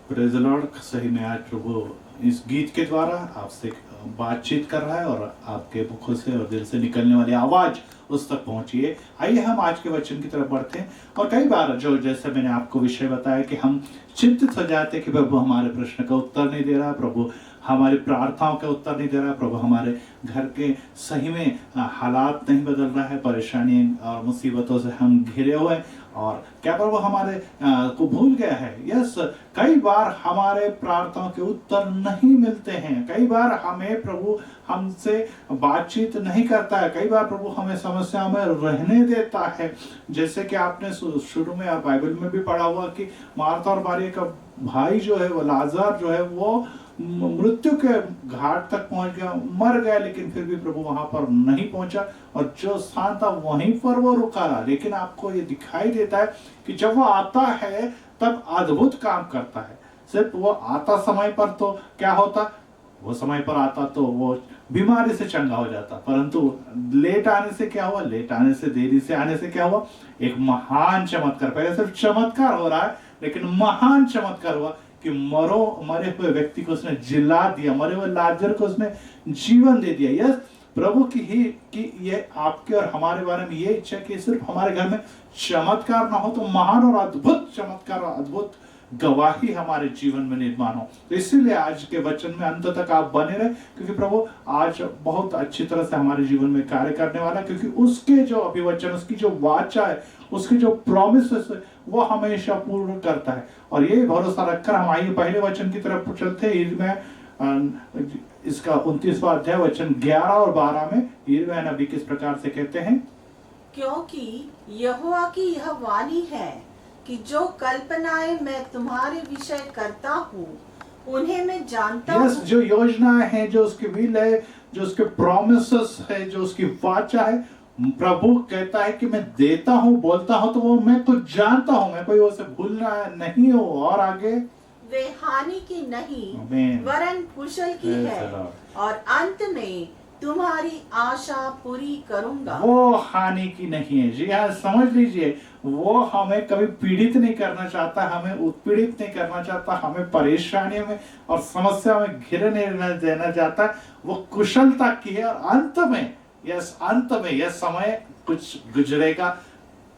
Praise the Lord. सही में आज प्रभु इस गीत के द्वारा आपसे बातचीत कर रहा है और आपके मुखों से और दिल से निकलने वाली आवाज़ उस तक पहुंची है। आइए हम आज के वचन की तरफ बढ़ते हैं। और कई बार जो जैसे मैंने आपको विषय बताया कि हम चिंतित हो जाते हैं कि प्रभु हमारे प्रश्न का उत्तर नहीं दे रहा, प्रभु हमारी प्रार्थनाओं का उत्तर नहीं दे रहा, प्रभु हमारे घर के सही में हालात नहीं बदल रहा है, परेशानी और मुसीबतों से हम घिरे हुए हैं। और क्या प्रभु हमारे को भूल गया है? यस, कई बार हमारे प्रार्थनाओं के उत्तर नहीं मिलते हैं। कई बार हमें प्रभु हमसे बातचीत नहीं करता है। कई बार प्रभु हमें समस्या में रहने देता है। जैसे कि आपने शुरू में बाइबल में भी पढ़ा हुआ कि मार्था और मारिया का भाई जो है, वो लाजर जो है, वो मृत्यु के घाट तक पहुंच गया, मर गया, लेकिन फिर भी प्रभु वहां पर नहीं पहुंचा और जो स्थान था वहीं पर वो रुका रहा। लेकिन आपको ये दिखाई देता है कि जब वो आता है तब अद्भुत काम करता है। सिर्फ वो आता समय पर तो क्या होता, वो समय पर आता तो वो बीमारी से चंगा हो जाता, परंतु लेट आने से क्या हुआ, लेट आने से, देरी से आने से क्या हुआ, एक महान चमत्कार। पहले सिर्फ चमत्कार हो रहा है, लेकिन महान चमत्कार हुआ कि मरे हुए व्यक्ति को उसने जिला दिया, मरे हुए लाजर को उसने जीवन दे दिया। यस, प्रभु की ही कि ये आपके और हमारे बारे में ये इच्छा कि सिर्फ हमारे घर में चमत्कार ना हो तो महान और अद्भुत चमत्कार और अद्भुत गवाही हमारे जीवन में निर्माण हो। तो इसीलिए आज के वचन में अंत तक आप बने रहे, क्योंकि प्रभु आज बहुत अच्छी तरह से हमारे जीवन में कार्य करने वाला है। क्योंकि उसके जो अभिवचन, उसकी जो वाचा है, उसकी जो प्रॉमिसेस है, वो हमेशा पूर्ण करता है। और यही भरोसा रखकर हम आइए पहले वचन की तरफ चलते हैं। यिर्मयाह इसका 29वां अध्याय वचन 11 और 12 में यिर्मयाह नबी किस प्रकार से कहते हैं, क्योंकि यहोवा की यह वाणी है कि जो कल्पनाएं मैं तुम्हारे विषय करता हूँ उन्हें मैं जानता हूँ। जो योजनाएं हैं, जो उसकी विल है, जो उसके प्रॉमिसेस है, जो उसकी वाचा है, प्रभु कहता है कि मैं देता हूँ, बोलता हूँ तो वो मैं कुछ जानता हूँ, मैं कोई उसे भूलना नहीं हो। और आगे, वे हानि की नहीं वरन कुशल की है और अंत में तुम्हारी आशा पूरी करूंगा। वो हानि की नहीं है। जी हाँ, समझ लीजिए, वो हमें कभी पीड़ित नहीं करना चाहता, हमें उत्पीड़ित नहीं करना चाहता, हमें परेशानियों में और समस्या में घिरे नहीं देना चाहता। वो कुशलता की है। और अंत में, यस, अंत में यह समय कुछ गुजरेगा,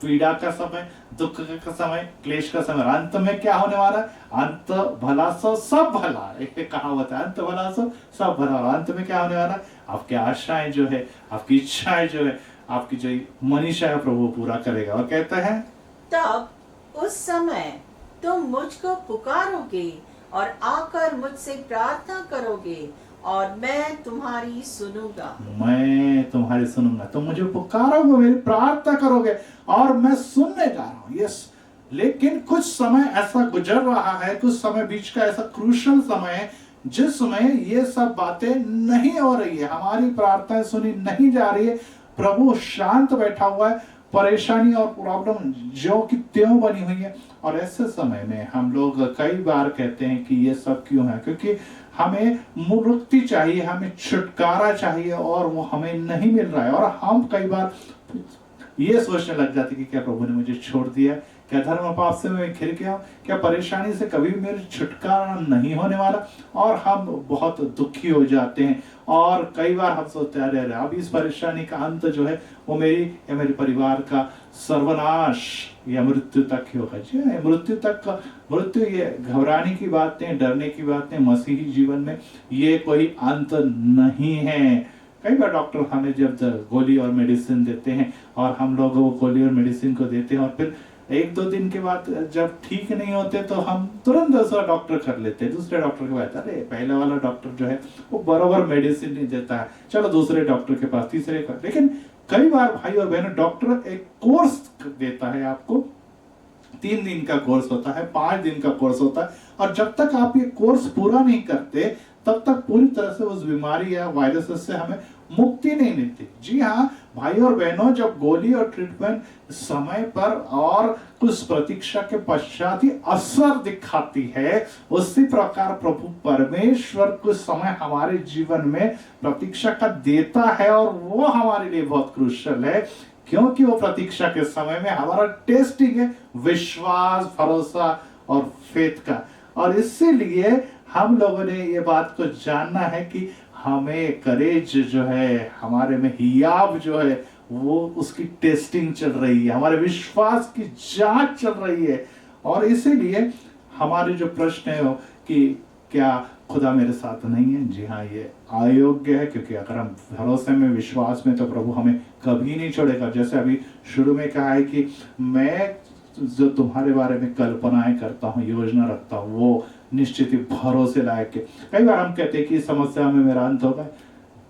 पीड़ा का समय, दुख का समय, क्लेश का समय। अंत में क्या होने वाला है? अंत भला सो सब भला, एक कहावत है, अंत भला सो सब भला। और अंत में क्या होने वाला है? आपकी आशाएं जो है, आपकी इच्छाएं जो है, आपकी जो मनीषा है, प्रभु पूरा करेगा। और कहते हैं, तब उस समय तुम मुझको पुकारोगे और आकर मुझसे प्रार्थना करोगे और मैं तुम्हारी सुनूंगा। मैं तुम्हारी सुनूंगा। तुम मुझे पुकारोगे, मेरी प्रार्थना करोगे और मैं सुनने जा रहा हूँ। यस, लेकिन कुछ समय ऐसा गुजर रहा है, कुछ समय बीच का ऐसा क्रूशल समय है जिस समय ये सब बातें नहीं हो रही है, हमारी प्रार्थनाएं सुनी नहीं जा रही है। प्रभु शांत बैठा हुआ है, परेशानी और प्रॉब्लम जो कि त्यों बनी हुई है। और ऐसे समय में हम लोग कई बार कहते हैं कि ये सब क्यों है, क्योंकि हमें मुक्ति चाहिए, हमें छुटकारा चाहिए और वो हमें नहीं मिल रहा है। और हम कई बार ये सोचने लग जाते कि क्या प्रभु ने मुझे छोड़ दिया, क्या धर्म पाप से मैं घिर गया, क्या परेशानी से कभी मेरे छुटकारा नहीं होने वाला। और हम बहुत दुखी हो जाते हैं और कई बार हम सोचते हैं, अरे अब इस परेशानी का अंत जो है वो मेरी या मेरे परिवार का सर्वनाश या मृत्यु तक ही होगा। जी हाँ, मृत्यु तक का, मृत्यु ये घबराने की बात नहीं, डरने की बात नहीं। मसीही जीवन में ये कोई अंत नहीं है। कई बार डॉक्टर हमें जब गोली और मेडिसिन देते हैं और हम लोग वो गोली और मेडिसिन को देते हैं और फिर 1-2 दिन के बाद जब ठीक नहीं होते तो हम तुरंत दूसरा डॉक्टर कर लेते हैं। दूसरे डॉक्टर के पास, अरे पहले वाला डॉक्टर जो है वो बराबर मेडिसिन नहीं देता है, चलो दूसरे डॉक्टर के पास, तीसरे का। लेकिन कई बार भाई और बहनों, डॉक्टर एक कोर्स देता है आपको, 3 दिन का कोर्स होता है, 5 दिन का कोर्स होता है। और जब तक आप ये कोर्स पूरा नहीं करते तब तक पूरी तरह से उस बीमारी या वायरस से हमें मुक्ति नहीं मिलती। जी हाँ भाई और बहनों, जब गोली और ट्रीटमेंट समय पर और कुछ प्रतीक्षा के पश्चात ही असर दिखाती है, उसी प्रकार प्रभु परमेश्वर कुछ समय हमारे जीवन में प्रतीक्षा का देता है। और वो हमारे लिए बहुत क्रूशियल है, क्योंकि वो प्रतीक्षा के समय में हमारा टेस्टिंग है विश्वास, भरोसा और फेथ का। और इसीलिए हम लोगों ने ये बात को जानना है कि हमें करेज जो है, हमारे में हियाव जो है, वो उसकी टेस्टिंग चल रही है, हमारे विश्वास की जांच चल रही है। और इसीलिए हमारे जो प्रश्न है कि क्या खुदा मेरे साथ नहीं है, जी हाँ, ये अयोग्य है, क्योंकि अगर हम भरोसे में, विश्वास में, तो प्रभु हमें कभी नहीं छोड़ेगा। जैसे अभी शुरू में कहा है कि मैं जो तुम्हारे बारे में कल्पनाएं करता हूँ, योजना रखता हूँ, वो निश्चित ही भरोसे लायक है। कई बार हम कहते हैं कि इस समस्या में मेरा अंत होगा।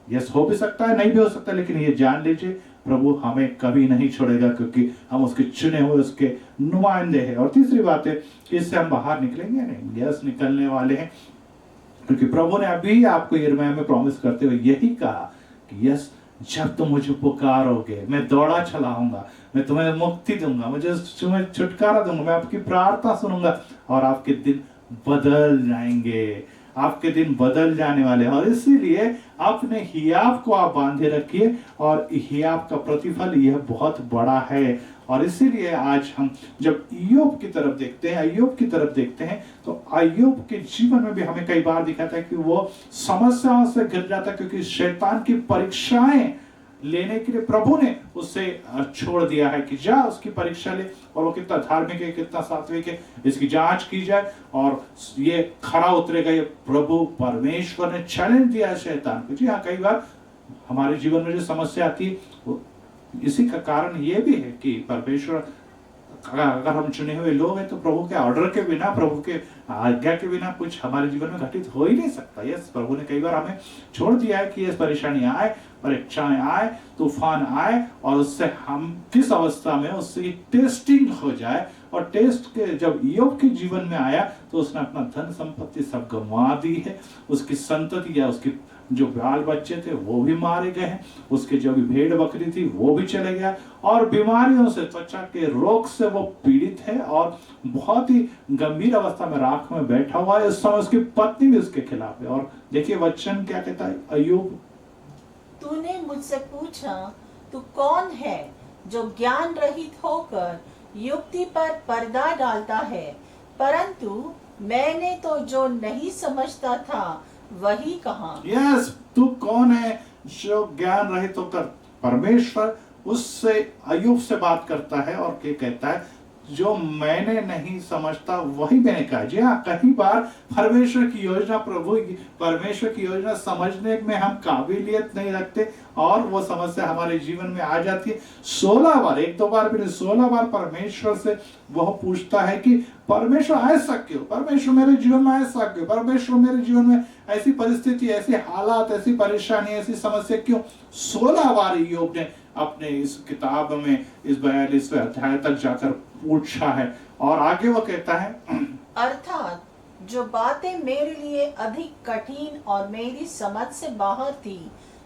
यस, हो भी सकता है, नहीं भी हो सकता, लेकिन ये जान लीजिए प्रभु हमें कभी नहीं छोड़ेगा, क्योंकि हम उसके चुने हुए, उसके नुमाइंदे हैं। और तीसरी बात है कि इससे हम बाहर निकलेंगे नहीं, यस निकलने वाले हैं, क्योंकि प्रभु ने अभी आपको यिर्मयाह में प्रॉमिस करते हुए यही कहा कि यस, जब तुम मुझे पुकारोगे मैं दौड़ा चलाऊंगा, मैं तुम्हें मुक्ति दूंगा, मुझे तुम्हें छुटकारा दूंगा, मैं आपकी प्रार्थना सुनूंगा और आपके दिन बदल जाएंगे, आपके दिन बदल जाने वाले हैं। और इसीलिए अपने हियाव को आप बांधे रखिए, और हियाव का प्रतिफल यह बहुत बड़ा है। और इसीलिए आज हम जब इय्योब की तरफ देखते हैं, अय्यूब की तरफ देखते हैं, तो अय्यूब के जीवन में भी हमें कई बार दिखाता है कि वो समस्याओं से घिर जाता है, क्योंकि शैतान की परीक्षाएं लेने के लिए प्रभु ने उसे छोड़ दिया है कि जा उसकी परीक्षा ले, और वो कितना धार्मिक है, कितना सात्विक है, इसकी जांच की जाए और ये खरा उतरेगा। ये प्रभु परमेश्वर ने चैलेंज दिया है शैतान को। जी हाँ, कई बार हमारे जीवन में जो समस्या आती है, इसी का कारण ये भी है कि परमेश्वर, अगर हम चुने हुए लोग हैं, तो प्रभु के ऑर्डर के बिना, प्रभु के आज्ञा के बिना कुछ हमारे जीवन में घटित हो ही नहीं सकता। यस, प्रभु ने कई बार हमें छोड़ दिया है कि ये परेशानियां आए, परीक्षाएं आए, तूफान आए, और उससे हम किस अवस्था में, उससे टेस्टिंग हो जाए। और टेस्ट के जब इय्योब के जीवन में आया, तो उसने अपना धन संपत्ति सब गंवा दी है, उसकी संतति या उसकी जो बाल बच्चे थे वो भी मारे गए हैं, उसके जो भी भेड़ बकरी थी वो भी चले गया, और बीमारियों से, त्वचा के रोग से वो पीड़ित है, और बहुत ही गंभीर अवस्था में राख में बैठा हुआ है। उस समय उसकी पत्नी भी उसके खिलाफ है। और देखिए वचन क्या कहता है, अय्यूब, तूने मुझसे पूछा, तू कौन है जो ज्ञान रहित होकर युक्ति पर पर्दा डालता है, परंतु मैंने तो जो नहीं समझता था वही कहा। यस, तू कौन है जो ज्ञान रहित होकर, परमेश्वर उससे, अय्यूब से बात करता है और क्या कहता है, जो मैंने नहीं समझता वही मैंने कहा। जी हाँ, कई बार परमेश्वर की योजना, परमेश्वर की योजना समझने में हम काबिलियत नहीं रखते, और वो समस्या हमारे जीवन में आ जाती है। 16 बार, एक दो बार भी नहीं, 16 बार परमेश्वर से वह पूछता है कि परमेश्वर ऐसा क्यों, परमेश्वर मेरे जीवन में ऐसा क्यों, परमेश्वर मेरे जीवन में ऐसी परिस्थिति, ऐसी हालात, ऐसी परेशानी, ऐसी समस्या क्यों। 16 बार इय्योब ने अपने इस किताब में, इस 42वें अध्याय तक जाकर पूछा है। और आगे वो कहता है, अर्थात जो बातें मेरे लिए अधिक कठिन और मेरी समझ से बाहर थी,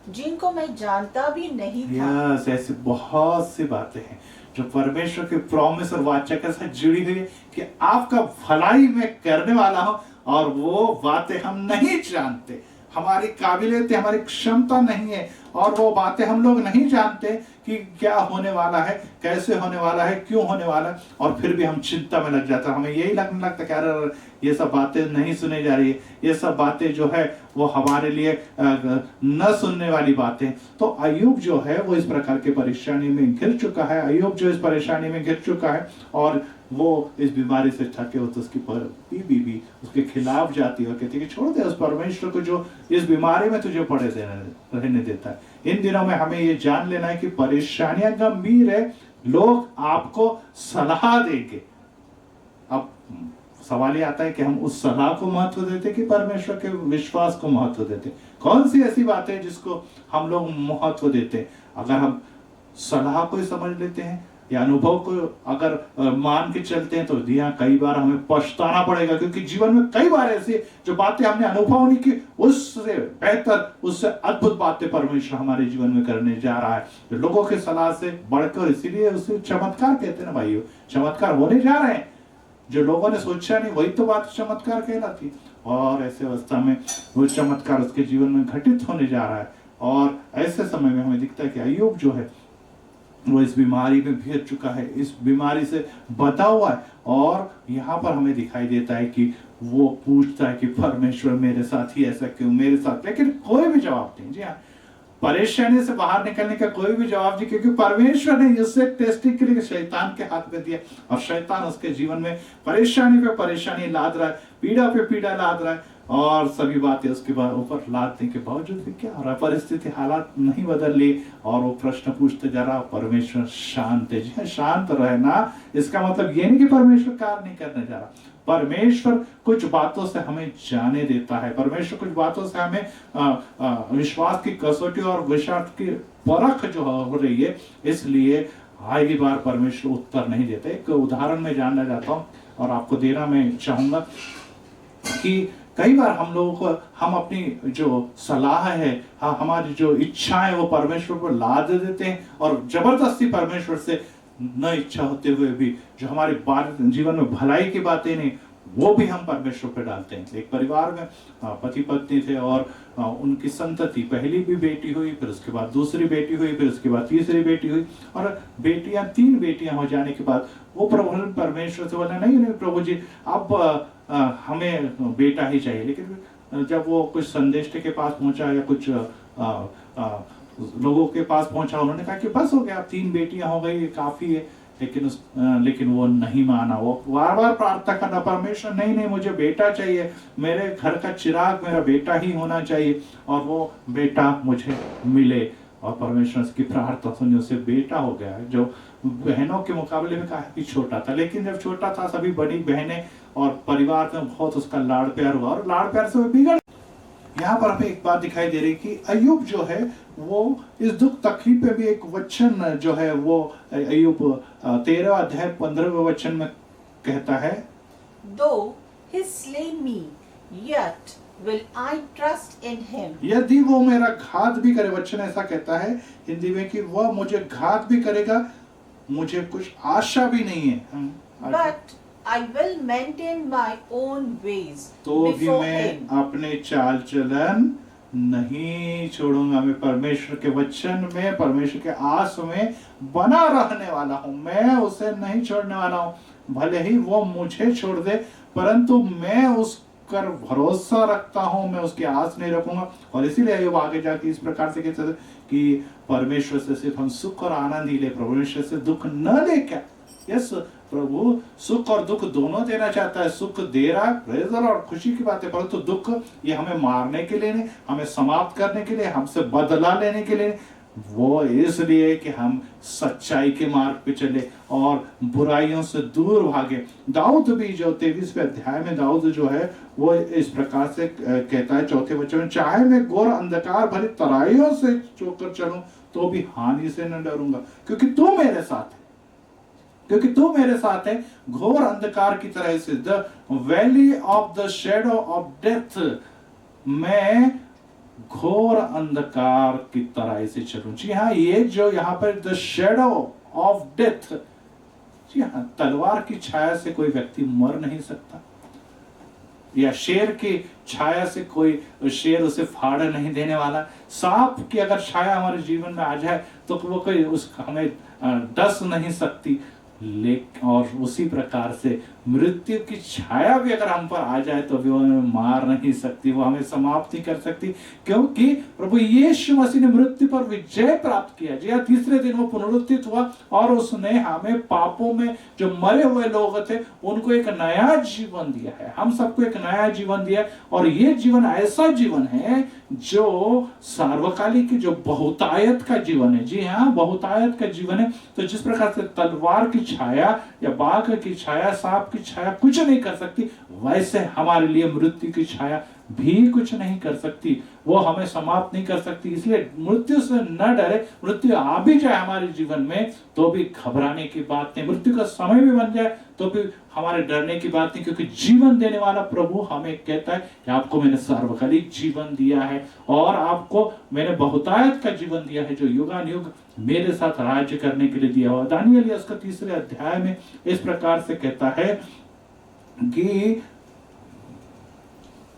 जिनको मैं जानता भी नहीं था। यस, ऐसी बहुत सी बातें हैं जो परमेश्वर के प्रॉमिस और वाचा के साथ जुड़ी हुई है कि आपका भलाई मैं करने वाला हूं, और वो बातें हम नहीं जानते, हमारी काबिलियत, हमारी क्षमता नहीं है, और वो बातें हम लोग नहीं जानते कि क्या होने वाला है, कैसे होने वाला है, क्यों होने वाला है, और फिर भी हम चिंता में लग जाता है। हमें यही लगने लगता है कि अरे ये सब बातें नहीं सुनी जा रही है, ये सब बातें जो है वो हमारे लिए न सुनने वाली बातें। तो अय्यूब जो है वो इस प्रकार के परेशानी में घिर चुका है, अय्यूब जो इस परेशानी में घिर चुका है, और वो इस बीमारी से थके हो, तो उसकी बीवी भी उसके खिलाफ जाती है और कहती है कि छोड़ दे उस परमेश्वर को जो इस बीमारी में तुझे पड़े रहने देता है। इन दिनों में हमें ये जान लेना है कि परेशानियां गंभीर है, लोग आपको सलाह देंगे। अब सवाल ये आता है कि हम उस सलाह को महत्व देते कि परमेश्वर के विश्वास को महत्व देते। कौन सी ऐसी बात है जिसको हम लोग महत्व देते? अगर हम सलाह को ही समझ लेते हैं या अनुभव को अगर मान के चलते हैं, तो यहाँ कई बार हमें पछताना पड़ेगा, क्योंकि जीवन में कई बार ऐसी जो बातें हमने अनुभव नहीं की, उससे बेहतर, उससे अद्भुत बातें परमेश्वर हमारे जीवन में करने जा रहा है, जो लोगों के सलाह से बढ़कर। इसीलिए उसे चमत्कार कहते हैं ना भाइयों, चमत्कार होने जा रहे हैं। जो लोगों ने सोचा नहीं, वही तो बात चमत्कार कहलाती। और ऐसे अवस्था में वो चमत्कार उसके जीवन में घटित होने जा रहा है। और ऐसे समय में हमें दिखता है कि अय्यूब जो है वो इस बीमारी में घिर चुका है, इस बीमारी से बता हुआ है। और यहाँ पर हमें दिखाई देता है कि वो पूछता है कि परमेश्वर मेरे साथ ही ऐसा क्यों, मेरे साथ, लेकिन कोई भी जवाब नहीं। जी हाँ, परेशानी से बाहर निकलने का कोई भी जवाब नहीं, क्योंकि परमेश्वर ने उसे टेस्टिंग के लिए शैतान के हाथ में दिया, और शैतान उसके जीवन में परेशानी पे परेशानी लाद रहा है, पीड़ा पे पीड़ा लाद रहा है, और सभी बातें उसके ऊपर लादने के बावजूद भी क्या हो रहा है, परिस्थिति हालात नहीं बदल ली, और वो प्रश्न पूछते जा रहा, परमेश्वर शांत है। जी हाँ, शांत रहना इसका मतलब ये नहीं कि परमेश्वर कार्य नहीं करने जा रहा। परमेश्वर कुछ बातों से हमें जाने देता है, परमेश्वर कुछ बातों से हमें विश्वास की कसौटी और विश्वास की परख जो हो रही है, इसलिए आगे बार परमेश्वर उत्तर नहीं देते। एक उदाहरण में जानना चाहता हूँ और आपको देना मैं चाहूंगा कि कई बार हम लोगों को, हम अपनी जो सलाह है, हमारी जो इच्छा है, वो परमेश्वर पर लाद देते हैं, और जबरदस्ती परमेश्वर से न इच्छा होते हुए भी जो हमारे जीवन में भलाई की बातें नहीं, वो भी हम परमेश्वर पे डालते हैं। एक परिवार में पति पत्नी थे, और उनकी संतति, पहली भी बेटी हुई, फिर उसके बाद दूसरी बेटी हुई, फिर उसके बाद तीसरी बेटी हुई, और बेटियां, 3 बेटियां हो जाने के बाद वो प्रभु परमेश्वर से बोला, नहीं नहीं प्रभु जी, अब हमें बेटा ही चाहिए। लेकिन जब वो कुछ संदेश के पास पहुंचा, या कुछ लोगों के पास पहुंचा, उन्होंने कहा कि बस हो गया, 3 बेटियां हो गई, काफी है। लेकिन वो नहीं माना, वो बार बार प्रार्थना करना, परमेश्वर नहीं नहीं, मुझे बेटा चाहिए, मेरे घर का चिराग मेरा बेटा ही होना चाहिए, और वो बेटा मुझे मिले। और परमेश्वर की प्रार्थना सुनी, उसे बेटा हो गया, जो बहनों के मुकाबले में काफी छोटा था। लेकिन जब छोटा था, सभी बड़ी बहनें और परिवार में बहुत उसका लाड़ प्यार हुआ, और लाड़ प्यार से वो बिगड़। यहाँ पर हमें एक बात दिखाई दे रही कि अय्यूब जो है, वो इस दुख तकलीफ पे भी एक वचन जो है, वो अय्यूब 13 अध्याय 15वें वचन में कहता है, Though he slay me, yet will I trust in him. यदि वो मेरा घात भी करे, वचन ऐसा कहता है हिंदी में कि वह मुझे घात भी करेगा, मुझे कुछ आशा भी नहीं है, But I will maintain my own ways तो भी before मैं him. अपने चाल चलन नहीं छोड़ूंगा। मैं परमेश्वर के वचन में, परमेश्वर के आस में बना रहने वाला हूं, मैं उसे नहीं छोड़ने वाला हूं। भले ही वो मुझे छोड़ दे, परंतु मैं उस पर भरोसा रखता हूं, मैं उसकी आस नहीं रखूंगा। और इसीलिए वो आगे जाके इस प्रकार से कहते थे कि परमेश्वर से सिर्फ हम सुख और आनंद ही ले, परमेश्वर से दुख न ले। क्या? यस, प्रभु सुख और दुख दोनों देना चाहता है। सुख दे रहा है, प्रेज द लॉर्ड, खुशी की बात है, परंतु दुख ये हमें मारने के लिए नहीं, हमें समाप्त करने के लिए, हमसे बदला लेने के लिए, वो इसलिए कि हम सच्चाई के मार्ग पे चले और बुराइयों से दूर भागे। दाऊद भी जो 23वें अध्याय में दाऊद जो है, वो इस प्रकार से कहता है 4थे वचन में, चाहे मैं घोर अंधकार भरी तराइयों से चोकर चलूं, तो भी हानि से न डरूंगा, क्योंकि तू मेरे साथ है, क्योंकि तू मेरे साथ है। घोर अंधकार की तरह से, the valley of the shadow of death, मैं घोर अंधकार की तरह से चलूं। जी हाँ, ये जो यहाँ पर द शेडो ऑफ डेथ, जी हाँ, तलवार की छाया से कोई व्यक्ति मर नहीं सकता, या शेर की छाया से कोई शेर उसे फाड़ नहीं देने वाला। सांप की अगर छाया हमारे जीवन में आ जाए तो वो कोई हमें डस नहीं सकती। और उसी प्रकार से मृत्यु की छाया भी अगर हम पर आ जाए तो भी वो हमें मार नहीं सकती, वो हमें समाप्त नहीं कर सकती, क्योंकि प्रभु यीशु मसीह ने मृत्यु पर विजय प्राप्त किया। जी हाँ, 3रे दिन वो पुनरुत्थित हुआ और उसने हमें पापों में जो मरे हुए लोग थे उनको एक नया जीवन दिया है, हम सबको एक नया जीवन दिया। और ये जीवन ऐसा जीवन है जो सार्वकालिक, जो बहुतायत का जीवन है। जी हाँ, बहुतायत का जीवन है। तो जिस प्रकार से तलवार की छाया या बाघ की छाया, सांप की छाया कुछ नहीं कर सकती, वैसे हमारे लिए मृत्यु की छाया भी कुछ नहीं कर सकती, वो हमें समाप्त नहीं कर सकती। इसलिए मृत्यु से न डरे। मृत्यु आ भी जाए हमारे जीवन में तो भी घबराने की बात नहीं, मृत्यु का समय भी बन जाए तो भी हमारे डरने की बात नहीं, क्योंकि जीवन देने वाला प्रभु हमें कहता है कि आपको मैंने सार्वकालिक जीवन दिया है और आपको मैंने बहुतायत का जीवन दिया है, जो युगानुयुग मेरे साथ राज्य करने के लिए दिया हुआ। दानियल उसका 3रे अध्याय में इस प्रकार से कहता है कि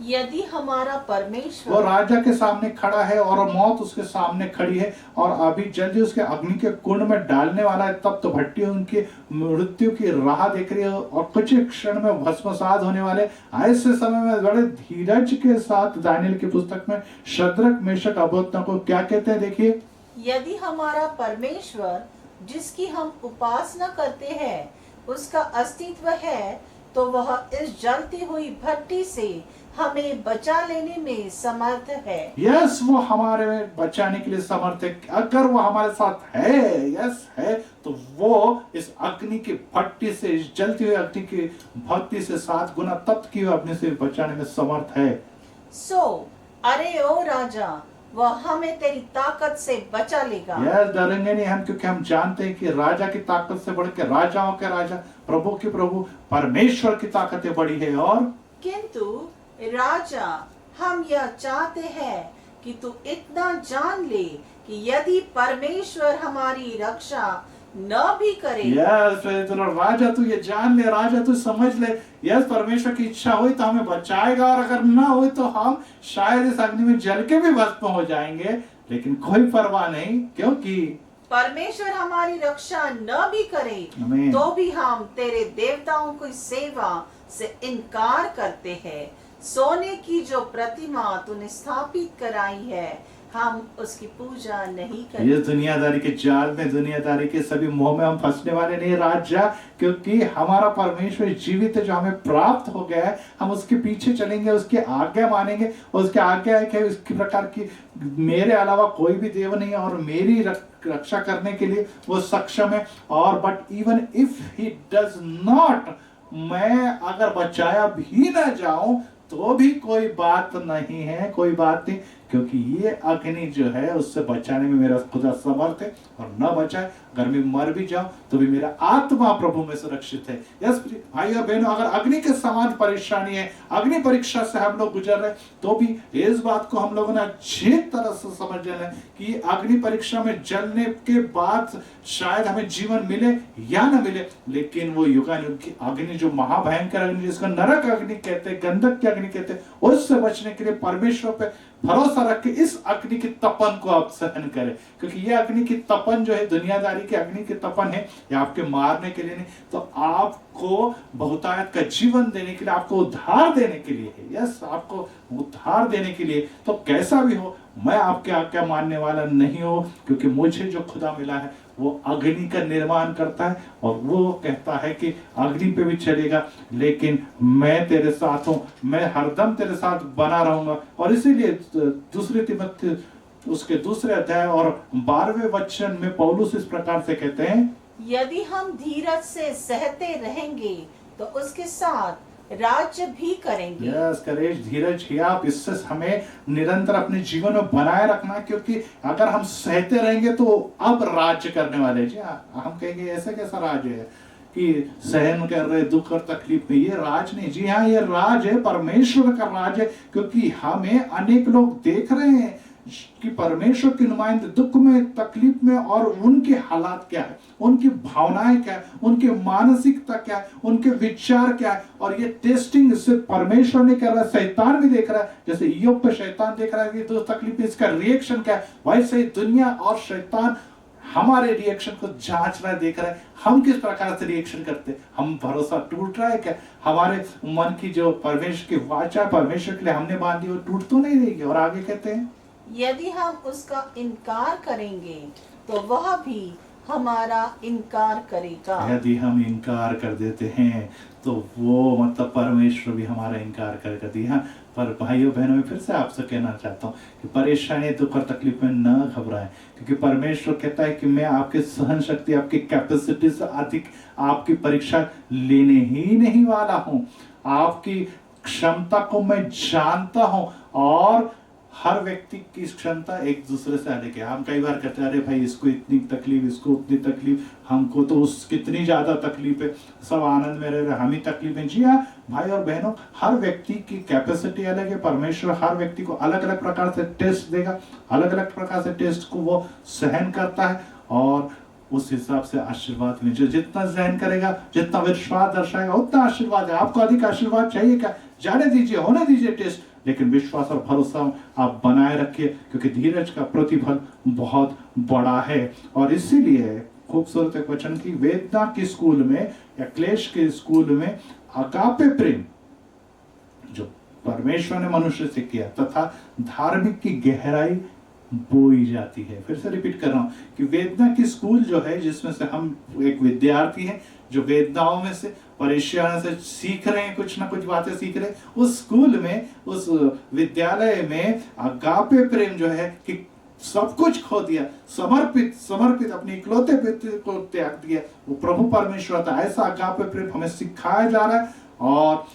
यदि हमारा वो परमेश्वर राजा के सामने खड़ा है और मौत उसके सामने खड़ी है और अभी जल्दी उसके अग्नि के कुंड में डालने वाला है, तब तो भट्टी उनकी मृत्यु की राह देख रही है और कुछ ही क्षण में भस्मसात होने वाले। ऐसे समय में बड़े धीरज के साथ दानियेल की पुस्तक में शद्रक मेशक अबेदनगो को क्या कहते हैं, देखिए। यदि हमारा परमेश्वर जिसकी हम उपासना करते हैं उसका अस्तित्व है, तो वह इस जलती हुई भट्टी से हमें बचा लेने में समर्थ है। यस, वो हमारे बचाने के लिए समर्थ है। अगर वो हमारे साथ है, यस है, तो वो इस अग्नि की भट्टी से, इस जलती हुई अग्नि की भट्टी से 7 गुना तप्त की हुई अग्नि से बचाने में समर्थ है। अरे ओ राजा, वह हमें तेरी ताकत से बचा लेगा। यस, डरेंगे नहीं हम, क्योंकि हम जानते हैं कि राजा की ताकत से बढ़ के राजाओं के राजा, प्रभु के प्रभु परमेश्वर की ताकतें बड़ी है। और किंतु राजा, हम यह चाहते हैं कि तू इतना जान ले कि यदि परमेश्वर हमारी रक्षा न भी करे, यस राजा तू ये जान ले, राजा तू समझ ले, यस परमेश्वर की इच्छा हुई तो हमें बचाएगा और अगर ना हुई तो हम शायद इस अग्नि में जल के भी भस्म हो जाएंगे, लेकिन कोई परवाह नहीं, क्योंकि परमेश्वर हमारी रक्षा न भी करे आमीन। तो भी हम तेरे देवताओं की सेवा से इनकार करते हैं। सोने की जो प्रतिमा तूने स्थापित कराई है, हम उसकी पूजा नहीं करते। ये दुनियादारी के जाल में, दुनियादारी के सभी मोह में हम फंसने वाले नहीं राजा, क्योंकि हमारा परमेश्वर जीवित है जो हमें प्राप्त हो गया है। हम उसके पीछे चलेंगे, उसके आज्ञा मानेंगे, उसके आज्ञा है उसकी प्रकार की मेरे अलावा कोई भी देव नहीं है और मेरी रक्षा करने के लिए वो सक्षम है। और but even if he does not, मैं अगर बचाया भी ना जाऊं तो भी कोई बात नहीं है, कोई बात नहीं, क्योंकि ये अग्नि जो है उससे बचाने में मेरा खुदा समर्थ है। और न बचाए, अगर मैं मर भी जाऊं तो भी मेरा आत्मा प्रभु में सुरक्षित है। यस भाई और बहनों, अगर अग्नि के समान परेशानी है, अग्नि परीक्षा से हम लोग गुजर रहे, तो भी इस बात को हम लोगों ने अच्छी तरह से समझ लेना है कि अग्नि परीक्षा में जलने के बाद शायद हमें जीवन मिले या न मिले, लेकिन वो युगानुयुग की अग्नि, जो महाभयंकर अग्नि, जिसका नरक अग्नि कहते हैं, गंधक की अग्नि कहते हैं, उससे बचने के लिए परमेश्वर पे भरोसा रख के इस अग्नि की तपन को आप सहन करें, क्योंकि ये अग्नि की तपन जो है, दुनियादारी की अग्नि की तपन है, ये आपके मारने के लिए नहीं, तो आपको बहुतायत का जीवन देने के लिए, आपको उद्धार देने के लिए है। यस, आपको उद्धार देने के लिए। तो कैसा भी हो, मैं आपके आज्ञा मानने वाला नहीं हो, क्योंकि मुझे जो खुदा मिला है वो अग्नि का निर्माण करता है और वो कहता है कि अग्नि पे भी चलेगा, लेकिन मैं तेरे साथ हूं, मैं हरदम तेरे साथ बना रहूंगा। और इसीलिए दूसरे तिमोथी उसके 2 अध्याय और 12वें वचन में पौलुस इस प्रकार से कहते हैं, यदि हम धीरज से सहते रहेंगे तो उसके साथ राज्य भी करेंगे। यस, करेज, धीरज ही आप, इससे हमें निरंतर अपने जीवन में बनाए रखना, क्योंकि अगर हम सहते रहेंगे तो अब राज्य करने वाले। जी हाँ, हम कहेंगे ऐसा कैसा राज्य है कि सहन कर रहे दुख और तकलीफ में, ये राज नहीं। जी हाँ, ये राज है, परमेश्वर का राज है, क्योंकि हमें अनेक लोग देख रहे हैं कि परमेश्वर के नुमाइंदे दुख में, तकलीफ में, और उनके हालात क्या है, उनकी भावनाएं क्या है, उनकी मानसिकता क्या है, उनके विचार क्या है। और ये टेस्टिंग सिर्फ परमेश्वर नहीं कर रहा, शैतान भी देख रहा है। जैसे ईयोब पे शैतान देख रहा है कि दोस्त तकलीफ में इसका रिएक्शन क्या है, वैसे ही दुनिया और शैतान हमारे रिएक्शन को जांच रहा है, देख रहा है हम किस प्रकार से रिएक्शन करते हैं। हम भरोसा टूट रहा है क्या, हमारे मन की जो परमेश्वर की वाचा परमेश्वर के लिए हमने बांधी वो टूट तो नहीं रहेगी। और आगे कहते हैं, यदि हम उसका इनकार करेंगे तो वह भी हमारा इनकार करेगा। यदि हम इनकार कर देते हैं तो वो मतलब परमेश्वर भी हमारा इनकार कर दिया। पर भाइयों बहनों, में फिर से आपसे कहना चाहता हूँ कि परेशानी, दुख और तकलीफ में न घबराएं, क्योंकि परमेश्वर कहता है कि मैं आपकी सहन शक्ति, आपकी कैपेसिटी से अधिक आपकी परीक्षा लेने ही नहीं वाला हूँ। आपकी क्षमता को मैं जानता हूँ और हर व्यक्ति की क्षमता एक दूसरे से अलग है। हम कई बार कहते हैं, अरे भाई इसको इतनी तकलीफ, इसको उतनी तकलीफ, हमको तो उस कितनी ज्यादा तकलीफ है, सब आनंद में रह रहे, हम ही तकलीफ है। जी हाँ भाई और बहनों, हर व्यक्ति की कैपेसिटी अलग है। परमेश्वर हर व्यक्ति को अलग अलग प्रकार से टेस्ट देगा, अलग अलग प्रकार से टेस्ट को वो सहन करता है और उस हिसाब से आशीर्वाद में जो जितना सहन करेगा, जितना विश्वास दर्शाएगा, उतना आशीर्वाद है। आपको अधिक आशीर्वाद चाहिए क्या? जाने दीजिए, होने दीजिए टेस्ट, लेकिन विश्वास और भरोसा आप बनाए रखिए, क्योंकि धीरज का प्रतिफल बहुत बड़ा है। और इसीलिए खूबसूरत एक वचन की, वेदना के स्कूल में या क्लेश के स्कूल में अगापे प्रेम जो परमेश्वर ने मनुष्य से किया तथा धार्मिक की गहराई बोई जाती है। फिर से रिपीट कर रहा हूं कि वेदना की स्कूल जो है, जिसमें से हम एक विद्यार्थी हैं जो वेदनाओं में से, परेशानियों से सीख रहे हैं, कुछ ना कुछ बातें सीख रहे हैं, उस स्कूल में, उस विद्यालय में अगापे प्रेम जो है कि सब कुछ खो दिया, समर्पित समर्पित अपने इकलौते बेटे को त्याग दिया, वो प्रभु परमेश्वर था। ऐसा अगापे प्रेम हमें सिखाया जा रहा है और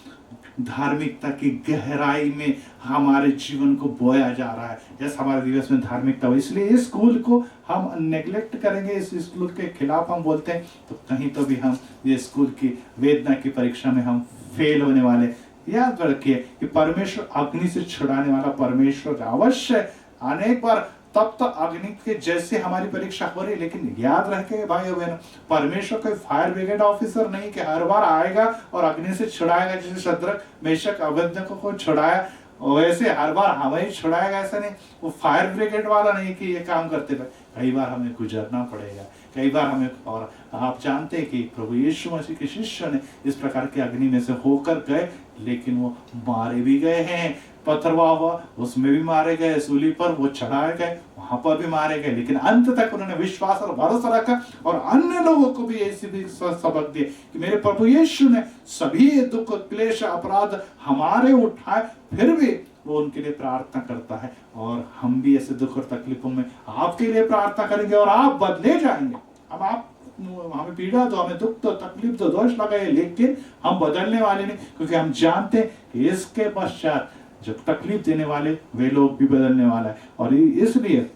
धार्मिकता की गहराई में हमारे जीवन को बोया जा रहा है, जैसे हमारे दिवस में धार्मिकता हो। इसलिए इस स्कूल को हम नेग्लेक्ट करेंगे, इस स्कूल के खिलाफ हम बोलते हैं, तो कहीं तो भी हम ये स्कूल की वेदना की परीक्षा में हम फेल होने वाले। याद रखिए कि परमेश्वर अग्नि से छुड़ाने वाला परमेश्वर अवश्य अनेक बार तब तक अग्नि के जैसे हमारी परीक्षा हो रही, लेकिन याद रखे भाई बहन, परमेश्वर कोई फायर ब्रिगेड ऑफिसर नहीं कि हर बार आएगा और अग्नि से छुड़ाएगा। जैसे शद्रक मेशक अबेदनको को छुड़ाया, वैसे हर बार हमें छुड़ाएगा, ऐसा नहीं। वो फायर ब्रिगेड वाला नहीं कि ये काम करते रहे, कई बार हमें गुजरना पड़ेगा, कई बार हमें। और आप जानते हैं कि प्रभु यीशु मसीह के शिष्य ने इस प्रकार की अग्नि में से होकर गए, लेकिन वो मारे भी गए हैं। पथरवा हुआ, उसमें भी मारे गए, सूली पर वो चढ़ाए गए, वहां पर भी मारे गए, लेकिन अंत तक उन्होंने विश्वास और भरोसा रखा और अन्य लोगों को भी ऐसी भी सबक दिए कि मेरे प्रभु यीशु ने सभी दुख क्लेश अपराध हमारे उठाए, फिर भी वो उनके लिए प्रार्थना करता है। और हम भी ऐसे दुख और तकलीफों में आपके लिए प्रार्थना करेंगे और आप बदले जाएंगे। अब आप हमें पीड़ा दो, हमें दुख दो, तकलीफ दो, दोष लगाए, लेकिन हम बदलने वाले नहीं, क्योंकि हम जानते हैं कि इसके पश्चात जो तकलीफ देने वाले वे लोग भी बदलने वाला है। और इसलिए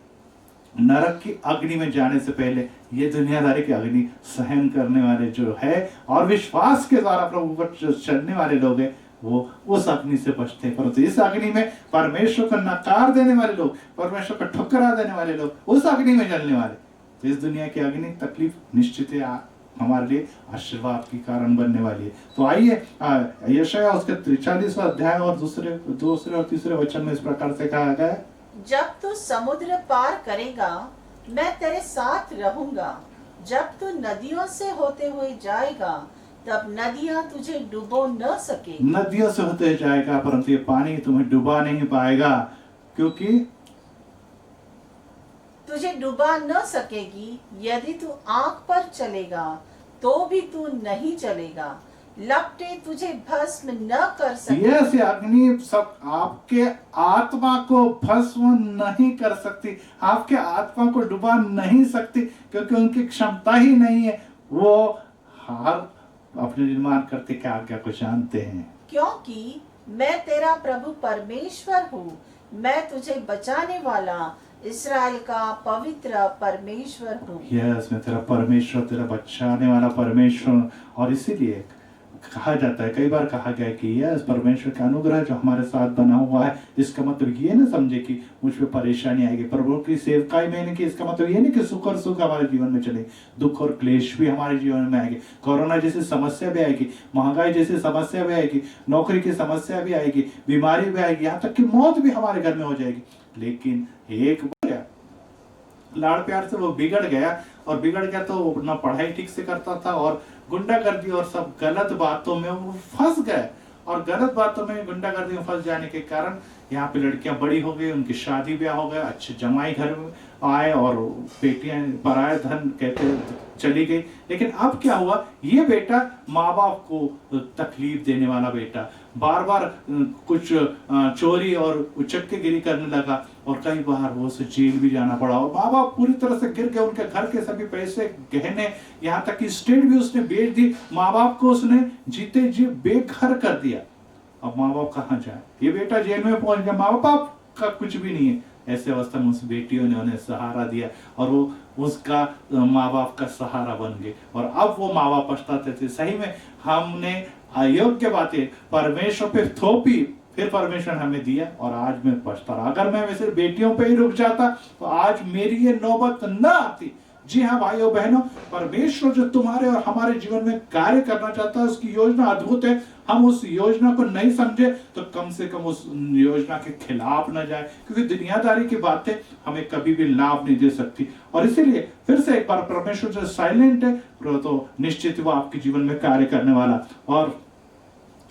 नरक की अग्नि में जाने से पहले ये दुनियादारी की अग्नि सहन करने वाले जो है और विश्वास के द्वारा प्रभु पर चलने वाले लोग हैं, वो उस अग्नि से बचते हैं। परंतु इस अग्नि में परमेश्वर को नकार देने वाले लोग, परमेश्वर को ठुकरा देने वाले लोग, उस अग्नि में जलने वाले। तो इस दुनिया की अग्नि तकलीफ निश्चित है हमारे लिए आशीर्वाद की कारण बनने वाली है। तो आइए यशायाह उसके 43वां अध्याय और दूसरे और तीसरे वचन में इस प्रकार से कहा गया है, जब तू समुद्र पार करेगा मैं तेरे साथ रहूंगा, जब तू नदियों से होते हुए जाएगा तब नदियां तुझे डुबो न सकेगी। नदियों से होते जाएगा परंतु ये पानी तुम्हें डुबा नहीं पाएगा, क्योंकि तुझे डुबा न सकेगी। यदि तू आग पर चलेगा तो भी तू नहीं चलेगा, लपटे तुझे भस्म न कर सकेगी। यह अग्नि सब आपके आत्मा को भस्म नहीं कर सकती, आपके आत्मा को डुबा नहीं सकती, क्योंकि उनकी क्षमता ही नहीं है। वो हर अपने निर्माण करते क्या आज्ञा को जानते हैं। क्योंकि मैं तेरा प्रभु परमेश्वर हूँ, मैं तुझे बचाने वाला इस्राएल का पवित्र परमेश्वर हूँ। यस, मैं तेरा परमेश्वर, तेरा बचाने वाला परमेश्वर। और इसीलिए कहा जाता है, कई बार कहा गया है कि यस परमेश्वर का अनुग्रह जो हमारे साथ बना हुआ है, इसका मतलब ये ना समझे कि मुझ पे परेशानी आएगी। प्रभु की सेवकाई में नहीं कि इसका मतलब ये नहीं कि सुख और सुख हमारे जीवन में चले, दुख और क्लेश भी हमारे जीवन में आएगी, कोरोना जैसी समस्या भी आएगी, महंगाई जैसी समस्या भी आएगी, नौकरी की समस्या भी आएगी, बीमारी भी आएगी, यहाँ तक कि मौत भी हमारे घर में हो जाएगी। लेकिन एक लाड़ प्यार से वो बिगड़ गया, और बिगड़ गया तो वो ना पढ़ाई ठीक से करता था और गुंडागर्दी और सब गलत बातों में वो फंस गए। और गलत बातों में, गुंडागर्दी में फंस जाने के कारण यहाँ पे लड़कियां बड़ी हो गई, उनकी शादी ब्याह हो गया, अच्छे जमाई घर में आए और बेटियां पराया धन कहते चली गई। लेकिन अब क्या हुआ, ये बेटा माँ बाप को तकलीफ देने वाला बेटा, बार बार कुछ चोरी और उचक्केगिरी करने लगा, और कई बार वो उसे जेल भी जाना पड़ा, और माँ बाप पूरी तरह से गिर गए, उनके घर के सभी पैसे गहने, यहाँ तक कि स्टेट भी उसने बेच दी, माँ बाप को उसने जीते जी बेघर कर दिया। अब माँ बाप कहाँ जाए, ये बेटा जेल में पहुंच गया, माँ बाप का कुछ भी नहीं है। ऐसे अवस्था में उस बेटियों ने उन्हें सहारा दिया और वो उसका माँ बाप का सहारा बन गए, और अब वो माँ बाप पछताते थे। सही में हमने अयोग्य बातें परमेश्वर पे थोपी, फिर परमेश्वर हमें दिया, और आज मैं पछता रहा। अगर मैं वैसे बेटियों पे ही रुक जाता तो आज मेरी ये नौबत न आती, जी हाँ भाइयों बहनों, परमेश्वर जो तुम्हारे और हमारे जीवन में कार्य करना चाहता है उसकी योजना अद्भुत है। हम उस योजना को नहीं समझे तो कम से कम उस योजना के खिलाफ न जाए, क्योंकि दुनियादारी की बातें हमें कभी भी लाभ नहीं दे सकती। और इसीलिए फिर से एक बार, परमेश्वर जो साइलेंट है तो निश्चित वो आपके जीवन में कार्य करने वाला। और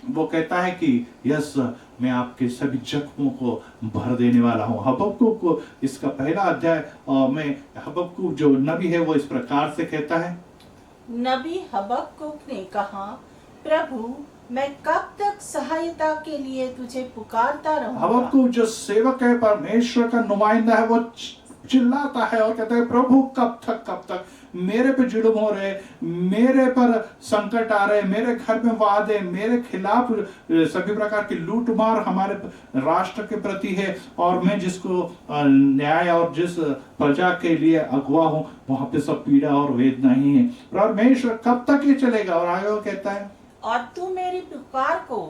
वो कहता है कि यस, मैं आपके सभी जख्मों को भर देने वाला हूं। हबक्कुक को इसका पहला अध्याय में हबक्कुक जो नबी है वो इस प्रकार से कहता है। नबी हबक्कुक ने कहा, प्रभु मैं कब तक सहायता के लिए तुझे पुकारता रहूंगा। हबक्कुक जो सेवक है, परमेश्वर का नुमाइंदा है, वो चिल्लाता है और कहता है प्रभु कब तक मेरे पे जुल्म हो रहे, मेरे पर संकट आ रहे, मेरे घर में वादे, मेरे खिलाफ सभी प्रकार की लूटमार हमारे राष्ट्र के प्रति है, और मैं जिसको न्याय और जिस प्रजा के लिए अगुवा हूं वहां पे सब पीड़ा और वेदना ही है। परमेश्वर कब तक ये चलेगा? और आगे वो कहता है, और तू मेरी पुकार को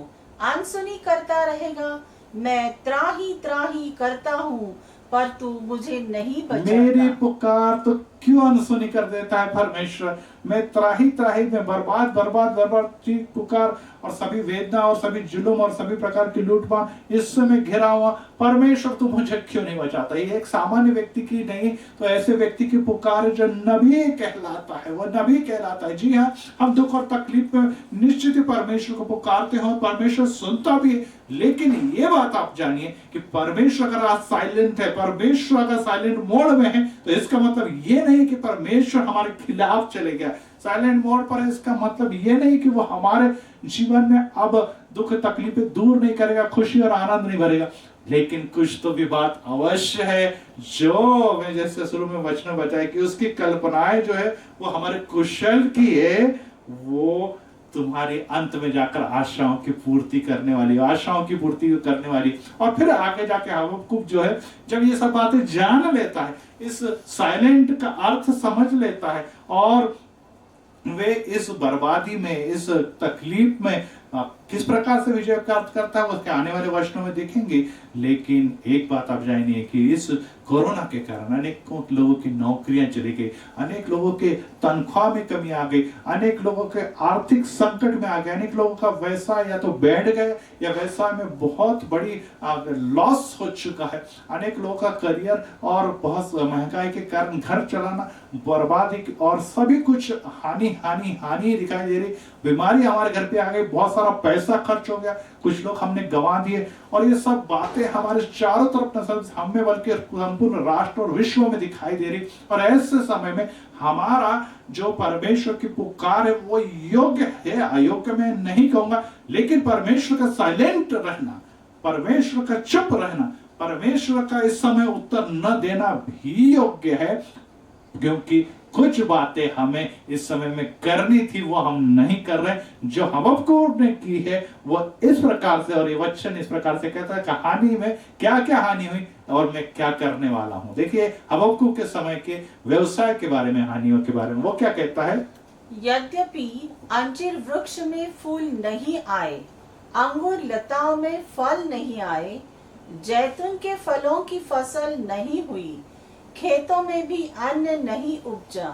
अनसुनी करता रहेगा। मैं त्राही त्राही करता हूँ पर तू मुझे नहीं बचाता। मेरी पुकार तो क्यों अनसुनी कर देता है परमेश्वर? मैं त्राही त्राही में बर्बाद चीख पुकार और सभी वेदना और सभी जुल्म और सभी प्रकार की लूटमार इस समय घिरा हुआ, परमेश्वर तू मुझे क्यों नहीं बचाता? ये एक सामान्य व्यक्ति की नहीं, तो ऐसे व्यक्ति की पुकार जो नबी कहलाता है, वो नबी कहलाता है। जी हाँ, हम दुख और तकलीफ में निश्चित ही परमेश्वर को पुकारते हैं और परमेश्वर सुनता भी है। लेकिन ये बात आप जानिए कि परमेश्वर अगर आज साइलेंट है, परमेश्वर अगर साइलेंट मोड में है, तो इसका मतलब ये नहीं कि परमेश्वर हमारे खिलाफ चले गया। साइलेंट मोड पर इसका मतलब ये नहीं कि वो हमारे जीवन में अब दुख तकलीफें दूर नहीं करेगा, खुशी और आनंद नहीं भरेगा। लेकिन कुछ तो भी बात अवश्य है, जो मैं जैसे शुरू में वचन बताया कि उसकी कल्पनाएं जो है वो हमारे कुशल की है, वो तुम्हारे अंत में जाकर आशाओं की पूर्ति करने वाली, आशाओं की पूर्ति करने वाली। और फिर आगे जाके हबक्कुक जो है, जब ये सब बातें जान लेता है, इस साइलेंट का अर्थ समझ लेता है, और वे इस बर्बादी में, इस तकलीफ में किस प्रकार से विजय प्राप्त करता है, उसके आने वाले वचनों में देखेंगे। लेकिन एक बात आप जानिए कि इस कोरोना के कारण अनेकों लोगों की नौकरियां चली गई, अनेक लोगों के तनख्वाह में कमी आ गई, अनेक लोगों के आर्थिक संकट में आ गए, अनेक लोगों का व्यवसाय या तो बैठ गए या व्यवसाय में बहुत बड़ी लॉस हो चुका है, अनेक लोगों का करियर और बहुत महंगाई के कारण घर चलाना बर्बादी और सभी कुछ हानि दिखाई दे रही। बीमारी हमारे घर पे आ गई, बहुत सारा पैसा खर्च हो गया, कुछ लोग हमने गंवा दिए, और ये सब बातें हमारे चारों तरफ न सिर्फ हमें बल्कि संपूर्ण राष्ट्र और विश्व में दिखाई दे रही। और ऐसे समय में हमारा जो परमेश्वर की पुकार है वो योग्य है, अयोग्य मैं नहीं कहूंगा, लेकिन परमेश्वर का साइलेंट रहना, परमेश्वर का चुप रहना, परमेश्वर का इस समय उत्तर न देना भी योग्य है, क्योंकि कुछ बातें हमें इस समय में करनी थी वो हम नहीं कर रहे। जो हबक्कुक ने की है वो इस प्रकार से, और ये वचन इस प्रकार से कहता है कहानी में क्या क्या हानि हुई और मैं क्या करने वाला हूं। देखिए हबक्कुक के समय के व्यवसाय के बारे में, हानियों के बारे में वो क्या कहता है। यद्यपि अंजीर वृक्ष में फूल नहीं आए, अंगूर लताओं में फल नहीं आए, जैतून के फलों की फसल नहीं हुई, खेतों में भी अन्न नहीं उपजा,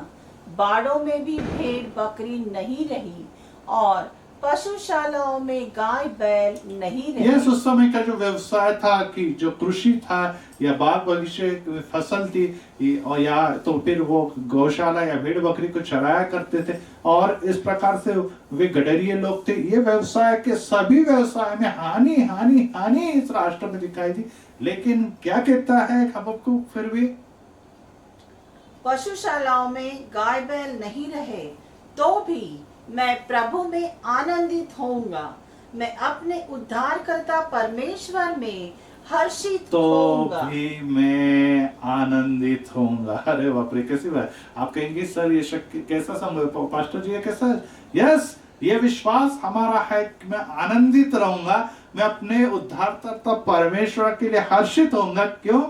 बाड़ों में भी भेड़ बकरी नहीं रही, और पशुशालाओं में गाय बैल नहीं रही। यस, उस समय का जो व्यवसाय था, कि जो कृषि था या बाग बगीचे फसल थी, और या तो फिर वो गौशाला या भेड़ बकरी को चराया करते थे, और इस प्रकार से वे गडरिये लोग थे। ये व्यवसाय के सभी व्यवसाय में हानि इस राष्ट्र में दिखाई दी। लेकिन क्या कहता है हबक्कुक फिर भी, पशुशालाओं में गाय बैल नहीं रहे तो भी मैं प्रभु में आनंदित होऊंगा, मैं अपने उद्धारकर्ता परमेश्वर में हर्षित होऊंगा। भी मैं आनंदित होऊंगा। अरे बाप रे, कैसी बात! आप कहेंगे सर ये शक्ति कैसा संभव, पास्टर जी ये कैसा? यस, ये विश्वास हमारा है कि मैं आनंदित रहूंगा, मैं अपने उद्धारकर्ता परमेश्वर के लिए हर्षित होऊंगा। क्यों?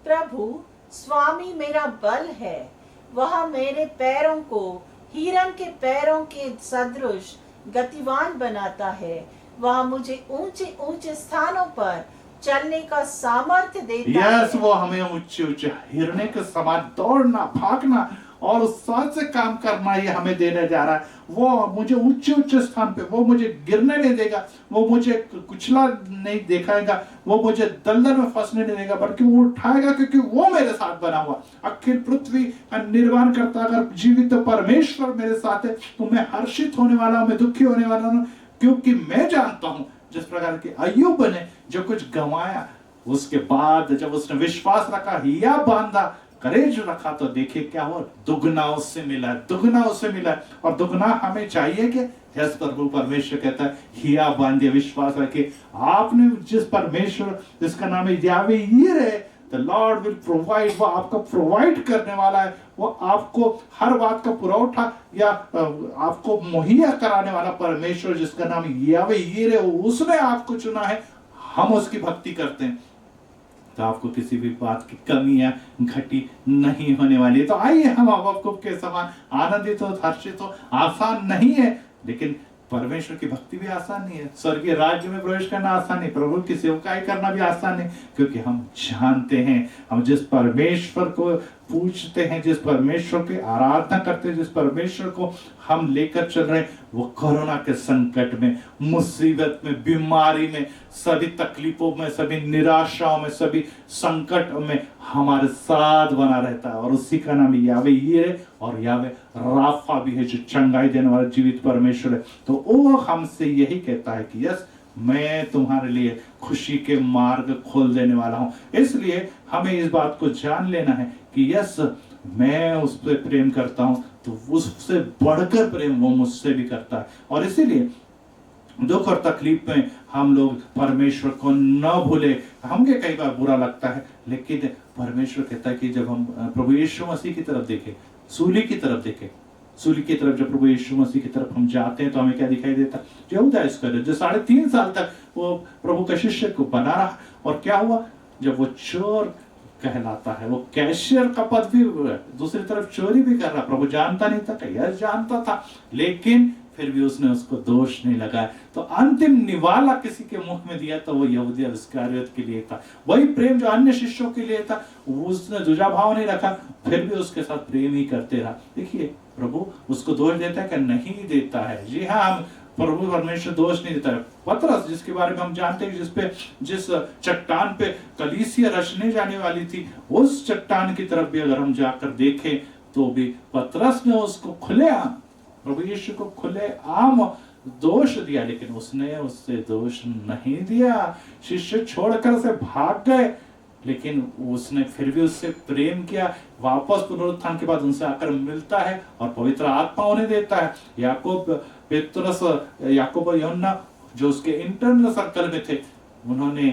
प्रभु स्वामी मेरा बल है, वह मेरे पैरों को हिरन के पैरों के सदृश गतिवान बनाता है, वह मुझे ऊंचे ऊंचे स्थानों पर चलने का सामर्थ्य देता है। वो हमें ऊंचे ऊंचे हिरने के समान दौड़ना, भागना और उत्साह से काम करना ये हमें देने जा रहा है। वो मुझे ऊंचे ऊंचे स्थान पे, वो मुझे गिरने नहीं देगा, वो मुझे कुचला नहीं दिखाएगा, वो मुझे दलदल में फंसने नहीं देगा, बल्कि वो उठाएगा, क्योंकि वो मेरे साथ बना हुआ। अखिल पृथ्वी का निर्माण करता अगर जीवित परमेश्वर मेरे साथ है तो मैं हर्षित होने वाला हूं, मैं दुखी होने वाला हूं, क्योंकि मैं जानता हूं जिस प्रकार के अय्यूब ने जो कुछ गंवाया, उसके बाद जब उसने विश्वास रखा, हिया बांधा, करेज रखा, तो देखिए क्या हुआ, दुगना उससे मिला, दुगना उससे मिला। और दुगना हमें चाहिए कि यस प्रभु परमेश्वर कहता है हिया बांधिए, विश्वास रखिए। आपने जिस परमेश्वर जिसका नाम है यावे यीरे है, द लॉर्ड विल प्रोवाइड, वो आपको प्रोवाइड करने वाला है, वो आपको हर बात का पुरौठा या आपको मुहैया कराने वाला परमेश्वर जिसका नाम यावे यीरे, उसने आपको चुना है। हम उसकी भक्ति करते हैं तो आपको किसी भी बात की कमी या घटी नहीं होने वाली है। तो आइए हम हबक्कुक के समान आनंदित हो, हर्षित हो। आसान नहीं है, लेकिन परमेश्वर की भक्ति भी आसान नहीं है। स्वर्गीय राज्य में प्रवेश करना आसान नहीं, प्रभु की सेवकाई करना भी आसान नहीं, क्योंकि हम जानते हैं हम जिस परमेश्वर को पूछते हैं, जिस परमेश्वर की आराधना करते हैं, जिस परमेश्वर को हम लेकर चल रहे हैं, वो कोरोना के संकट में, मुसीबत में, बीमारी में, सभी तकलीफों में, सभी निराशाओं में, सभी संकट में हमारे साथ बना रहता है। और उसी का नाम यावे यीरे और यावे राफा भी है, जो चंगाई देने वाला जीवित परमेश्वर है। तो वो हमसे यही कहता है कि यस, मैं तुम्हारे लिए खुशी के मार्ग खोल देने वाला हूं। इसलिए हमें इस बात को जान लेना है कि यस, मैं उस पर प्रेम करता हूं तो उससे बढ़कर प्रेम वो मुझसे भी करता है। और इसीलिए दुख और तकलीफ में हम लोग परमेश्वर को न भूले। हमें कई बार बुरा लगता है, लेकिन परमेश्वर कहता है कि जब हम प्रभु यीशु मसीह की तरफ देखें, सूली की तरफ देखें, सूली की तरफ जब प्रभु यीशु मसीह की तरफ हम जाते हैं तो हमें क्या दिखाई देता? यहूदा इस्करियोत जो 3.5 साल तक वो प्रभु का शिष्य को बना रहा, और क्या हुआ जब वो चोर कहलाता है, वो कैशियर का पद भी, दूसरी तरफ चोरी भी कर रहा। प्रभु जानता नहीं था, कैशियर जानता था, लेकिन फिर भी उसने उसको दोष नहीं लगाया। तो अंतिम निवाला किसी के मुख में दिया तो वो यहूदा इस्करियोत के लिए था। वही प्रेम जो अन्य शिष्यों के लिए था, उसने दूजा भाव नहीं रखा, फिर भी उसके साथ प्रेम ही करते रहा। देखिए, प्रभु उसको दोष देता है कि नहीं देता है? जी हाँ, हम प्रभु परमेश्वर दोष नहीं देता है। पतरस, जिसके बारे में हम जानते हैं, जिस चट्टान पे कलीसिया रचने जाने वाली थी, उस चट्टान की तरफ भी अगर हम जाकर देखें तो भी पतरस ने उसको खुलेआम, प्रभु यीशु को खुलेआम दोष दिया, लेकिन उसने उससे दोष नहीं दिया। शिष्य छोड़कर से भाग गए, लेकिन उसने फिर भी उससे प्रेम किया। वापस पुनरुत्थान के बाद उनसे आकर मिलता है और पवित्र आत्मा उन्हें देता है। याकूब, पेतरस, याकूब और यूहन्ना जो उसके इंटरनल सर्कल में थे, उन्होंने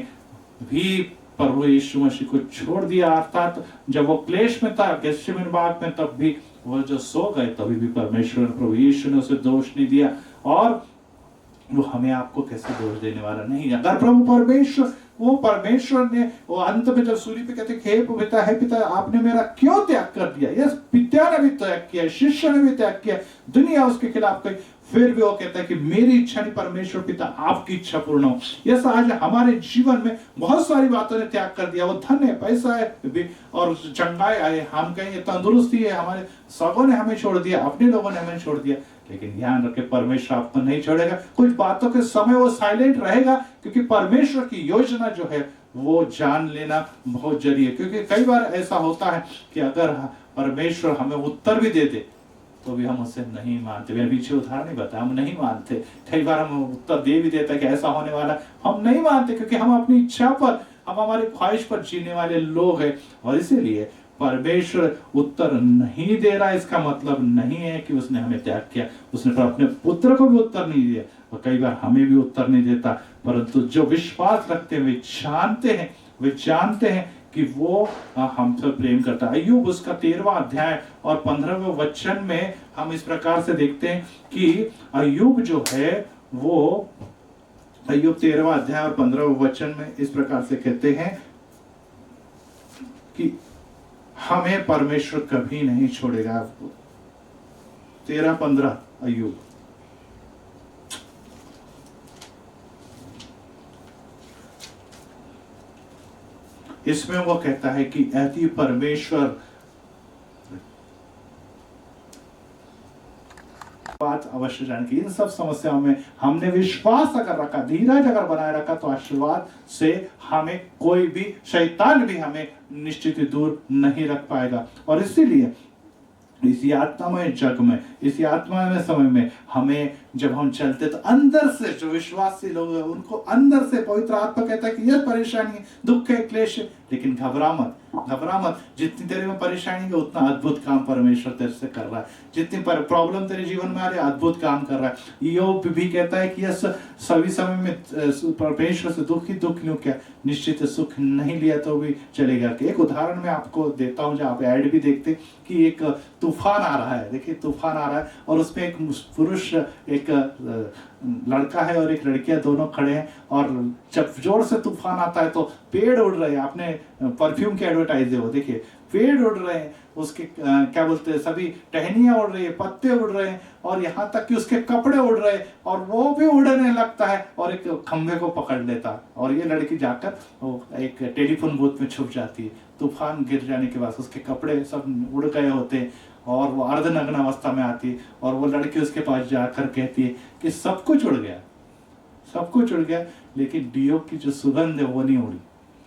भी प्रभु यीशु मसीह को छोड़ दिया। अर्थात जब वो क्लेश में था गेत्सेमनी बाग में, तब भी वो जो सो गए, तभी भी परमेश्वर प्रभु यीशु ने उसे दोष नहीं दिया। और वो हमें आपको कैसे दोष देने वाला नहीं है। अगर प्रभु परमेश्वर, वो परमेश्वर ने वो अंत में जब सूली पे कहते हे पिता, हे पिता, आपने मेरा क्यों त्याग कर दिया? यस, पिता ने भी त्याग किया, शिष्य ने भी त्याग किया, दुनिया उसके खिलाफ गई, फिर भी वो कहता है कि मेरी इच्छा नहीं परमेश्वर पिता, आपकी इच्छा पूर्ण हो। यस, आज हमारे जीवन में बहुत सारी बातों ने त्याग कर दिया। वो धन है, पैसा है और चंगाई है, हम कहेंगे तंदुरुस्ती है, हमारे सबों ने हमें छोड़ दिया, अपने लोगों ने हमें छोड़ दिया, लेकिन ध्यान रखें परमेश्वर आपको नहीं छोड़ेगा। कुछ बातों के समय वो साइलेंट रहेगा, क्योंकि परमेश्वर की योजना जो है वो जान लेना बहुत जरूरी है। क्योंकि कई बार ऐसा होता है कि अगर परमेश्वर हमें उत्तर भी दे दे तो भी हम उसे नहीं मानते। मेरे पीछे उदाहरण नहीं बताया, हम नहीं मानते। कई बार हम उत्तर दे भी देता है कि ऐसा होने वाला, हम नहीं मानते, क्योंकि हम अपनी इच्छा पर, हम हमारी ख्वाहिश पर जीने वाले लोग हैं। और इसीलिए परमेश्वर उत्तर नहीं दे रहा, इसका मतलब नहीं है कि उसने हमें त्याग किया। उसने अपने पुत्र को भी उत्तर नहीं दिया, और कई बार हमें भी उत्तर नहीं देता। परंतु जो विश्वास रखते हैं, वे जानते हैं कि वो हमसे प्रेम करता है। अय्यूब उसका 13वां अध्याय और 15वें वचन में हम इस प्रकार से देखते हैं कि अय्यूब जो है वो, अय्यूब 13वां अध्याय और 15वें वचन में इस प्रकार से कहते हैं कि हमें परमेश्वर कभी नहीं छोड़ेगा। 13-15 अय्यूब। इसमें वो कहता है कि यदि परमेश्वर भ्रष्टाचार की, इन सब समस्याओं में हमने विश्वास अगर रखा, धीरज अगर बनाए रखा, तो आशीर्वाद से हमें कोई भी, शैतान भी हमें निश्चित ही दूर नहीं रख पाएगा। और इसीलिए इसी आत्मामय जग में, इसी आत्मामय समय में हमें, जब हम चलते तो अंदर से जो विश्वासी लोग हैं उनको अंदर से पवित्र आत्मा कहता है कि यह परेशानी है, दुख है, क्लेश है, लेकिन घबरा मत, घबरा मत। जितनी तेरे में परेशानी है उतना अद्भुत काम परमेश्वर तेरे से कर रहा है। जितनी प्रॉब्लम तेरे जीवन में आ रही है, अद्भुत काम कर रहा है। योग भी कहता है कि यह सभी समय में परमेश्वर से दुख ही दुख लूं क्या, निश्चित सुख नहीं लिया तो भी चलेगा। एक उदाहरण मैं आपको देता हूं, जो आप ऐड भी देखते कि एक तूफान आ रहा है, देखिए तूफान आ रहा है और उसमें एक पुरुष, एक लड़का है और एक लड़कियां दोनों खड़े हैं, और जब जोर से तूफान आता है तो पेड़ उड़ रहे हैं। आपने परफ्यूम की एडवर्टाइज है वो देखिए, पेड़ उड़ रहे हैं, उसके क्या बोलते हैं, सभी टहनियां उड़ रही है, पत्ते उड़ रहे हैं, और यहाँ तक कि उसके कपड़े उड़ रहे हैं, और वो भी उड़ने लगता है और एक खंभे को पकड़ लेता है, और ये लड़की जाकर वो एक टेलीफोन बूथ में छुप जाती है। तूफान गिर जाने के बाद उसके कपड़े सब उड़ गए होते हैं और वो अर्धनग्न अवस्था में आती है, और वो लड़की उसके पास जाकर कहती है कि सब कुछ उड़ गया, सब कुछ उड़ गया, लेकिन डियो की जो सुगंध है वो नहीं उड़ी।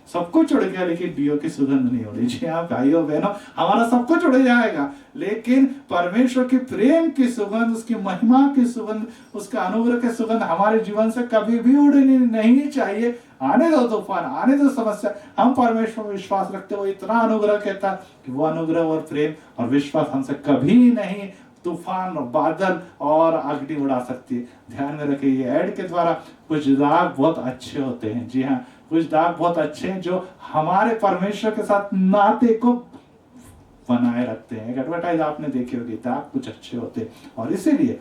सब कुछ उड़ गया लेकिन डियो की सुगंध नहीं उड़ी। जी हाँ भाइयों बहनों, हमारा सब कुछ उड़ जाएगा, लेकिन परमेश्वर की प्रेम की सुगंध, उसकी महिमा की सुगंध, उसका अनुग्रह की सुगंध हमारे जीवन से कभी भी उड़नी नहीं चाहिए। आने दो तूफान, आने दो समस्या, हम परमेश्वर में विश्वास रखते हो, इतना अनुग्रह कहता कि वो अनुग्रह और प्रेम और विश्वास हमसे कभी नहीं तूफान, बादल और अग्नि उड़ा सकती है। ध्यान में रखिए, ये ऐड के द्वारा कुछ दाग बहुत अच्छे होते हैं। जी हाँ, कुछ दाग बहुत अच्छे हैं जो हमारे परमेश्वर के साथ नाते को बनाए रखते हैं। एक एडवर्टाइज आपने देखी होगी, दाग कुछ अच्छे होते हैं, और इसीलिए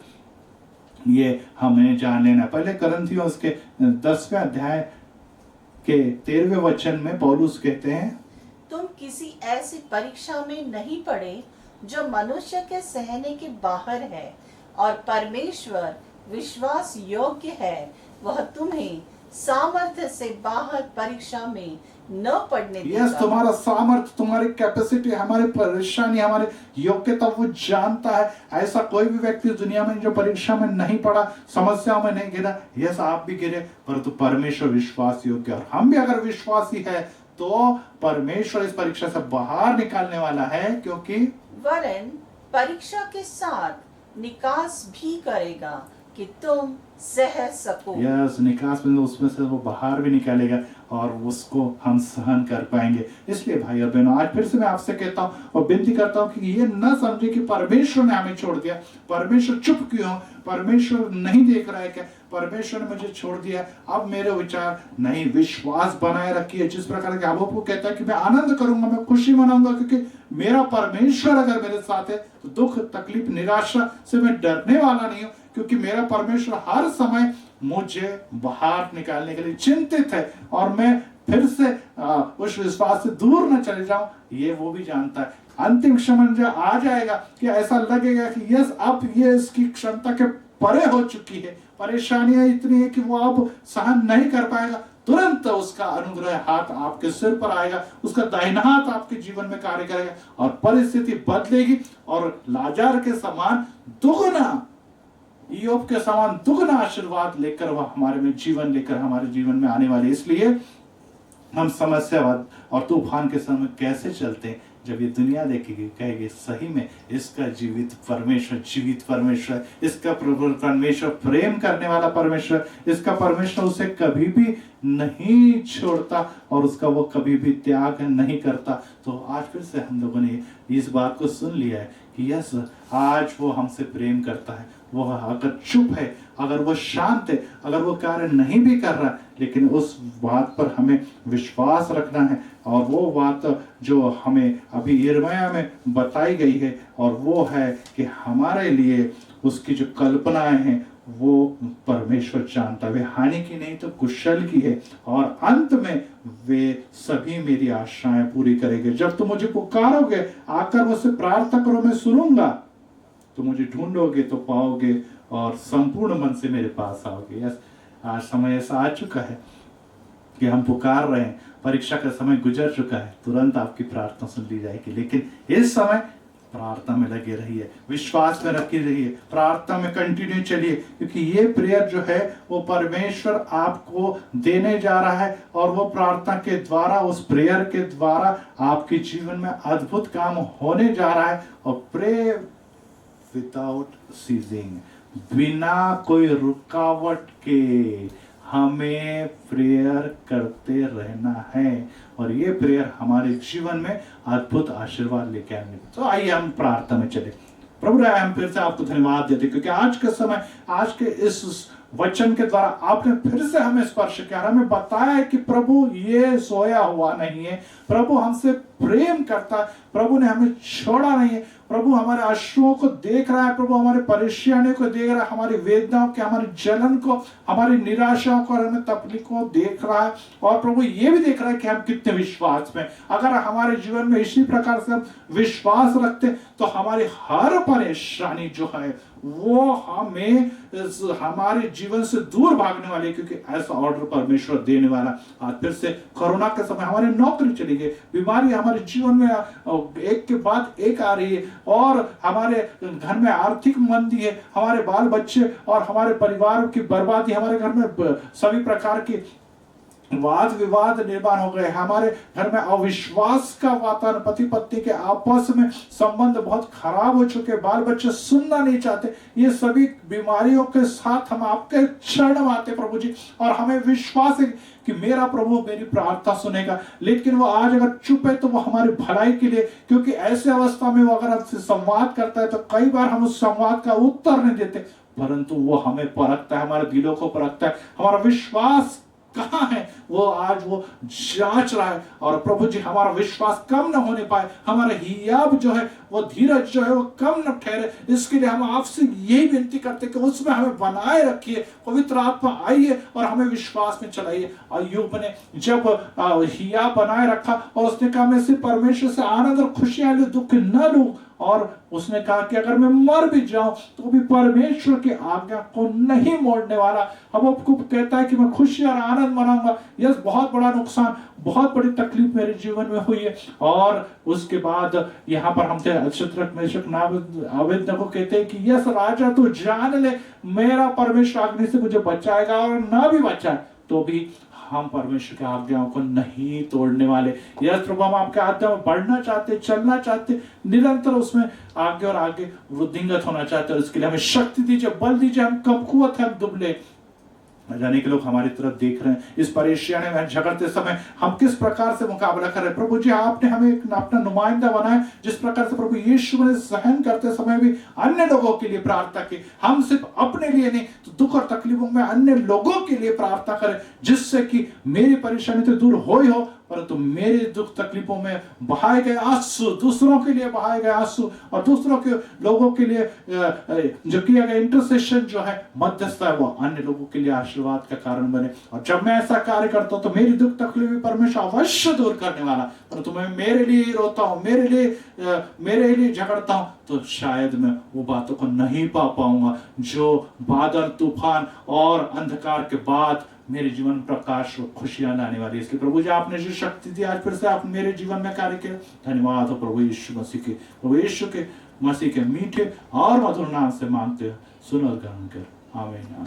ये हमें जान लेना। पहले करंथियों उसके 10वें अध्याय के 13वें वचन में पौलुस कहते हैं, तुम किसी ऐसी परीक्षा में नहीं पड़े जो मनुष्य के सहने के बाहर है, और परमेश्वर विश्वास योग्य है, वह तुम्हें सामर्थ्य से बाहर परीक्षा में न पड़ने देगा। तुम्हारा सामर्थ्य, तुम्हारी कैपेसिटी, हमारी परेशानी, हमारे योग्यता वो जानता है। ऐसा कोई भी व्यक्ति दुनिया में जो परीक्षा में नहीं पड़ा, समस्याओं में नहीं गिरा, यस आप भी गिरे, परंतु परमेश्वर विश्वास योग्य, और हम भी अगर विश्वासी है तो परमेश्वर इस परीक्षा से बाहर निकालने वाला है, क्योंकि वरन परीक्षा के साथ निकास भी करेगा कि तुम सह सको। यस, निकास में उसमें से वो बाहर भी निकालेगा और उसको हम सहन कर पाएंगे। इसलिए भाई और बहनों, आज फिर से मैं आपसे कहता हूँ और विनती करता हूँ कि ये न समझे कि परमेश्वर ने हमें छोड़ दिया, परमेश्वर चुप क्यों, परमेश्वर नहीं देख रहा है क्या, परमेश्वर ने मुझे छोड़ दिया, अब मेरे विचार नहीं। विश्वास बनाए रखिए, जिस प्रकार के हबक्कुक को कहता है कि मैं आनंद करूंगा, मैं खुशी मनाऊंगा, क्योंकि मेरा परमेश्वर अगर मेरे साथ है तो दुख, तकलीफ, निराशा से मैं डरने वाला नहीं हूँ, क्योंकि मेरा परमेश्वर हर समय मुझे बाहर निकालने के लिए चिंतित है, और मैं फिर से उस विश्वास से दूर न चले जाऊं, ये वो भी जानता है। अंतिम क्षण जब आ जाएगा कि ऐसा लगेगा कि यस, अब ये इसकी क्षमता के परे हो चुकी है, परेशानियां इतनी है कि वो अब सहन नहीं कर पाएगा, तुरंत उसका अनुग्रह हाथ आपके सिर पर आएगा, उसका दाहिना हाथ आपके जीवन में कार्य करेगा और परिस्थिति बदलेगी, और लाजार के समान दुगना, ईयोब के समान दुगना आशीर्वाद लेकर वह हमारे में जीवन लेकर हमारे जीवन में आने वाले। इसलिए हम समस्यावाद और तूफान के समय कैसे चलते हैं, जब ये दुनिया देखेगी कहेगी सही में इसका जीवित परमेश्वर, इसका परमेश्वर प्रेम करने वाला परमेश्वर, इसका परमेश्वर उसे कभी भी नहीं छोड़ता और उसका वो कभी भी त्याग नहीं करता। तो आज फिर से हम लोगों ने इस बात को सुन लिया है कि यस, आज वो हमसे प्रेम करता है। वो अगर चुप है, अगर वो शांत है, अगर वो कार्य नहीं भी कर रहा, लेकिन उस बात पर हमें विश्वास रखना है, और वो बात जो हमें अभी यिर्मयाह में बताई गई है, और वो है कि हमारे लिए उसकी जो कल्पनाएं हैं वो परमेश्वर जानता है, वे हानि की नहीं तो कुशल की है, और अंत में वे सभी मेरी आशाएं पूरी करेंगे। जब तुम मुझे पुकारोगे, आकर मुझसे प्रार्थना करो, मैं सुनूंगा, तो मुझे ढूंढोगे तो पाओगे, और संपूर्ण मन से मेरे पास आओगे। यस, आज समय ऐसा आ चुका है कि हम पुकार रहे हैं, परीक्षा का समय गुजर चुका है, तुरंत आपकी प्रार्थना सुन ली जाएगी, लेकिन इस समय प्रार्थना में लगे रहिए, विश्वास में रखी रहिए, प्रार्थना में कंटिन्यू चलिए, क्योंकि ये प्रेयर जो है वो परमेश्वर आपको देने जा रहा है और वो प्रार्थना के द्वारा, उस प्रेयर के द्वारा आपके जीवन में अद्भुत काम होने जा रहा है। और प्रे विदाउट सीजिंग, बिना कोई रुकावट के हमें प्रेयर करते रहना है और ये प्रेयर हमारे जीवन में अद्भुत आशीर्वाद लेके आएंगे। तो आइए हम प्रार्थना में चले। प्रभु राय, हम फिर से आपको धन्यवाद देते क्योंकि आज के समय, आज के इस वचन के द्वारा आपने फिर से हमें स्पर्श किया, हमें बताया है कि प्रभु ये सोया हुआ नहीं है, प्रभु हमसे प्रेम करता है, प्रभु ने हमें छोड़ा नहीं है, प्रभु हमारे अश्रुओं को देख रहा है, प्रभु हमारे परेशानियों को देख रहा है, हमारी वेदनाओं के, हमारी जलन को, हमारी निराशाओं को और हमें तकलीफों को देख रहा है। और प्रभु ये भी देख रहा है कि हम कितने विश्वास में, अगर हमारे जीवन में इसी प्रकार से हम विश्वास रखते तो हमारी हर परेशानी जो है वो हमें हमारे जीवन से दूर भागने वाली, क्योंकि ऐसा ऑर्डर परमेश्वर देने वाला। आज फिर से कोरोना के समय हमारी नौकरी चली गई, बीमारी हमारे जीवन में एक के बाद एक आ रही है और हमारे घर में आर्थिक मंदी है, हमारे बाल बच्चे और हमारे परिवार की बर्बादी, हमारे घर में सभी प्रकार की वाद विवाद निर्माण हो गए, हमारे घर में अविश्वास का वातावरण, पति पत्नी के आपस में संबंध बहुत खराब हो चुके, बाल बच्चे सुनना नहीं चाहते। ये सभी बीमारियों के साथ हम आपके शरण में आते प्रभु जी, और हमें विश्वास है कि मेरा प्रभु मेरी प्रार्थना सुनेगा। लेकिन वो आज अगर चुप है तो वो हमारी भलाई के लिए, क्योंकि ऐसे अवस्था में वो अगर आपसे संवाद करता है तो कई बार हम उस संवाद का उत्तर नहीं देते, परंतु वो हमें परखता है, हमारे दिलों को परखता है, हमारा विश्वास कहाँ है वो आज वो जांच रहा है। और प्रभु जी, हमारा विश्वास कम न होने पाए, हमारा हियाब जो है वो धीरज जो है वो कम न ठहरे, इसके लिए हम आपसे यही विनती करते कि उसमें हमें बनाए रखिए। पवित्र आत्मा आइए और हमें विश्वास में चलाइए। अय्यूब ने जब हियाब बनाए रखा और उसने कहा मैं सिर्फ परमेश्वर से आनंद और खुशियां लूं, दुख न लूं, और उसने कहा कि अगर मैं मर भी जाऊं तो भी परमेश्वर की आज्ञा को नहीं मोड़ने वाला। अब आपको कहता है कि मैं खुशी और आनंद मनाऊंगा। यस, बहुत बड़ा नुकसान, बहुत बड़ी तकलीफ मेरे जीवन में हुई है। और उसके बाद यहाँ पर हम शद्रक मेशक अबेदनगो को कहते हैं कि यस राजा, तू जान ले मेरा परमेश्वर अग्नि से मुझे बचाएगा, और ना भी बचाए तो भी हम परमेश्वर की आज्ञाओं को नहीं तोड़ने वाले। यस प्रभु, हम आपके आज्ञा में बढ़ना चाहते, चलना चाहते, निरंतर उसमें आगे और आगे वृद्धिंगत होना चाहते हैं। उसके लिए हमें शक्ति दीजिए, बल दीजिए। हम कमकुवत हैं, हम दुबले, जाने के लोग हमारी तरफ देख रहे हैं। इस परेशानी में झगड़ते समय हम किस प्रकार से मुकाबला कर रहे हैं। प्रभु जी, आपने हमें एक अपना नुमाइंदा बनाया, जिस प्रकार से प्रभु यीशु ने सहन करते समय भी अन्य लोगों के लिए प्रार्थना की। हम सिर्फ अपने लिए नहीं तो दुख और तकलीफों में अन्य लोगों के लिए प्रार्थना करें, जिससे कि मेरी परेशानी तो दूर हो ही हो, परंतु मेरे दुख तकलीफों में बहाए गए आंसू दूसरों के लिए बहाए गए आंसू, और दूसरों के लोगों के लिए जो किया गया इंटरसेशन जो है, मध्यस्थता है, वो अन्य लोगों के लिए आशीर्वाद का कारण बने। और जब मैं ऐसा कार्य करता हूं तो मेरी दुख तकलीफ परमेश्वर अवश्य दूर करने वाला। परंतु मैं मेरे लिए रोता हूं, मेरे लिए झगड़ता हूं, तो शायद मैं वो बातों को नहीं पा पाऊंगा जो बादल, तूफान और अंधकार के बाद मेरे जीवन में प्रकाश और खुशियां लाने वाली। इसलिए प्रभु जी, आपने जो शक्ति दी आज फिर से आप मेरे जीवन में कार्य किया, धन्यवाद हो प्रभु यीशु मसीह के, प्रभु यीशु के मसीह के मीठे और मधुर नाम से मांगते हो, सुनो और ग्रहण कर, आमीन।